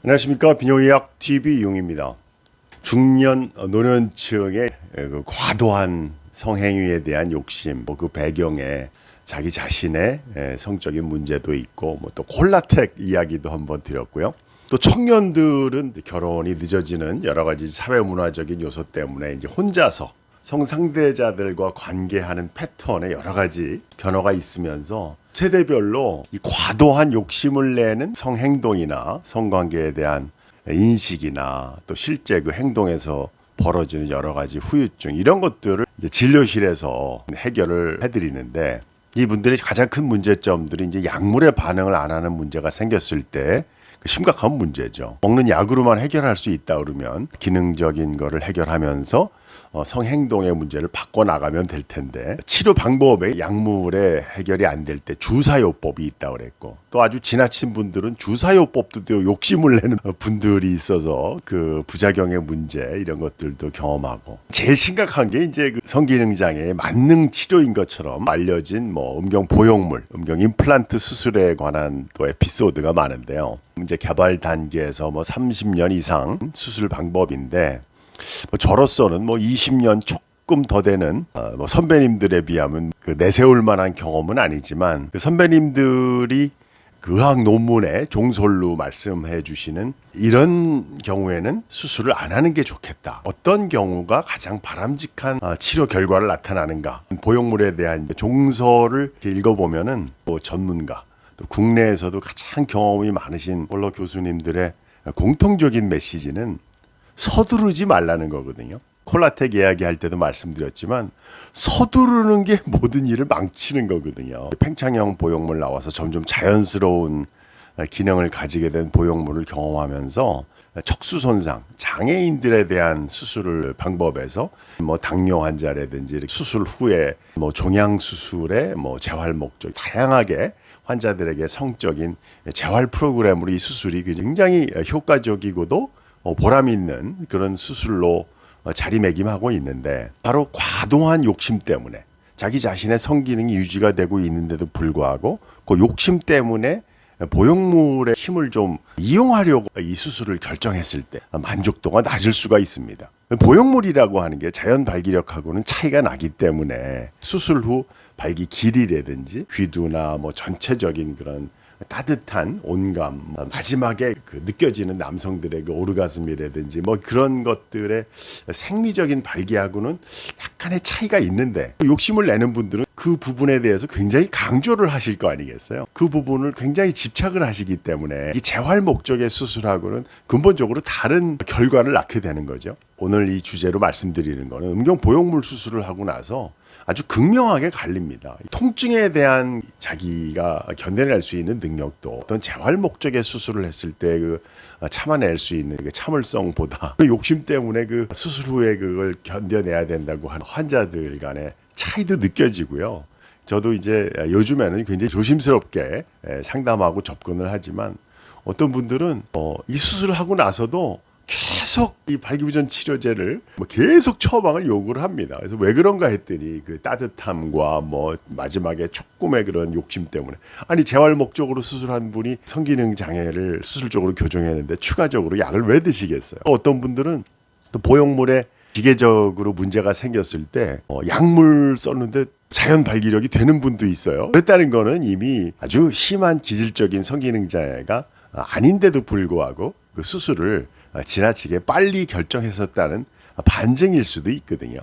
안녕하십니까. 비뇨의학TV 이용입니다. 중년 노년층의 그 과도한 성행위에 대한 욕심, 그 배경에 자기 자신의 성적인 문제도 있고, 또 콜라텍 이야기도 한번 드렸고요. 또 청년들은 결혼이 늦어지는 여러 가지 사회문화적인 요소 때문에 이제 혼자서 성상대자들과 관계하는 패턴에 여러 가지 변화가 있으면서 세대별로 이 과도한 욕심을 내는 성행동이나 성관계에 대한 인식이나 또 실제 그 행동에서 벌어지는 여러 가지 후유증, 이런 것들을 이제 진료실에서 해결을 해드리는데, 이분들의 가장 큰 문제점들이 이제 약물에 반응을 안 하는 문제가 생겼을 때 심각한 문제죠. 먹는 약으로만 해결할 수 있다 그러면 기능적인 거를 해결하면서 성행동의 문제를 바꿔나가면 될 텐데, 치료 방법에 약물에 해결이 안 될 때 주사요법이 있다고 그랬고, 또 아주 지나친 분들은 주사요법도 또 욕심을 내는 분들이 있어서 그 부작용의 문제, 이런 것들도 경험하고, 제일 심각한 게 이제 그 성기능장애의 만능 치료인 것처럼 알려진 음경 보형물, 음경 임플란트 수술에 관한 또 에피소드가 많은데요. 이제 개발 단계에서 30년 이상 수술 방법인데, 저로서는 20년 조금 더 되는 선배님들에 비하면 그 내세울 만한 경험은 아니지만, 그 선배님들이 그 의학 논문에 종솔로 말씀해 주시는 이런 경우에는 수술을 안 하는 게 좋겠다, 어떤 경우가 가장 바람직한 치료 결과를 나타나는가, 보형물에 대한 종서를 읽어보면은 전문가, 또 국내에서도 가장 경험이 많으신 원로 교수님들의 공통적인 메시지는 서두르지 말라는 거거든요. 콜라텍 이야기할 때도 말씀드렸지만, 서두르는 게 모든 일을 망치는 거거든요. 팽창형 보형물 나와서 점점 자연스러운 기능을 가지게 된 보형물을 경험하면서 척수 손상, 장애인들에 대한 수술 방법에서 당뇨 환자라든지 수술 후에 종양 수술의 재활 목적, 다양하게 환자들에게 성적인 재활 프로그램으로 이 수술이 굉장히 효과적이고도 보람 있는 그런 수술로 자리매김하고 있는데, 바로 과도한 욕심 때문에 자기 자신의 성기능이 유지가 되고 있는데도 불구하고 그 욕심 때문에 보형물의 힘을 좀 이용하려고 이 수술을 결정했을 때 만족도가 낮을 수가 있습니다. 보형물이라고 하는 게 자연 발기력하고는 차이가 나기 때문에 수술 후 발기 길이라든지 귀두나 전체적인 그런 따뜻한 온감, 마지막에 그 느껴지는 남성들의 그 오르가즘이라든지 그런 것들의 생리적인 발기하고는 약간의 차이가 있는데, 욕심을 내는 분들은 그 부분에 대해서 굉장히 강조를 하실 거 아니겠어요? 그 부분을 굉장히 집착을 하시기 때문에 이 재활 목적의 수술하고는 근본적으로 다른 결과를 낳게 되는 거죠. 오늘 이 주제로 말씀드리는 거는 음경 보형물 수술을 하고 나서 아주 극명하게 갈립니다. 통증에 대한 자기가 견뎌낼 수 있는 능력도, 어떤 재활 목적의 수술을 했을 때 참아낼 수 있는 참을성보다 욕심 때문에 그 수술 후에 그걸 견뎌내야 된다고 하는 환자들 간의 차이도 느껴지고요. 저도 이제 요즘에는 굉장히 조심스럽게 상담하고 접근을 하지만, 어떤 분들은 이 수술을 하고 나서도 계속 이 발기부전 치료제를 계속 처방을 요구를 합니다. 그래서 왜 그런가 했더니 그 따뜻함과 마지막에 조금의 그런 욕심 때문에, 아니 재활 목적으로 수술한 분이 성기능 장애를 수술적으로 교정했는데 추가적으로 약을 왜 드시겠어요? 어떤 분들은 또 보형물에 기계적으로 문제가 생겼을 때 약물 썼는데 자연 발기력이 되는 분도 있어요. 그랬다는 거는 이미 아주 심한 기질적인 성기능 장애가 아닌데도 불구하고 그 수술을 지나치게 빨리 결정했었다는 반증일 수도 있거든요.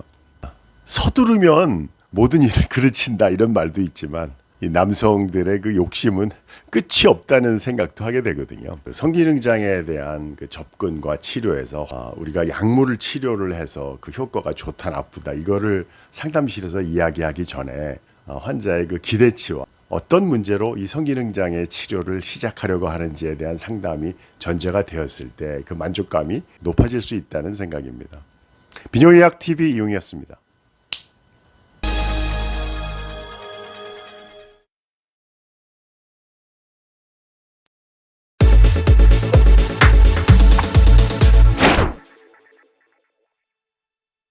서두르면 모든 일을 그르친다, 이런 말도 있지만, 이 남성들의 그 욕심은 끝이 없다는 생각도 하게 되거든요. 성기능 장애에 대한 그 접근과 치료에서 우리가 약물을 치료를 해서 그 효과가 좋다 나쁘다, 이거를 상담실에서 이야기하기 전에 환자의 그 기대치와 어떤 문제로 이 성기능장애 치료를 시작하려고 하는지에 대한 상담이 전제가 되었을 때 그 만족감이 높아질 수 있다는 생각입니다. 비뇨의학TV 이용이었습니다.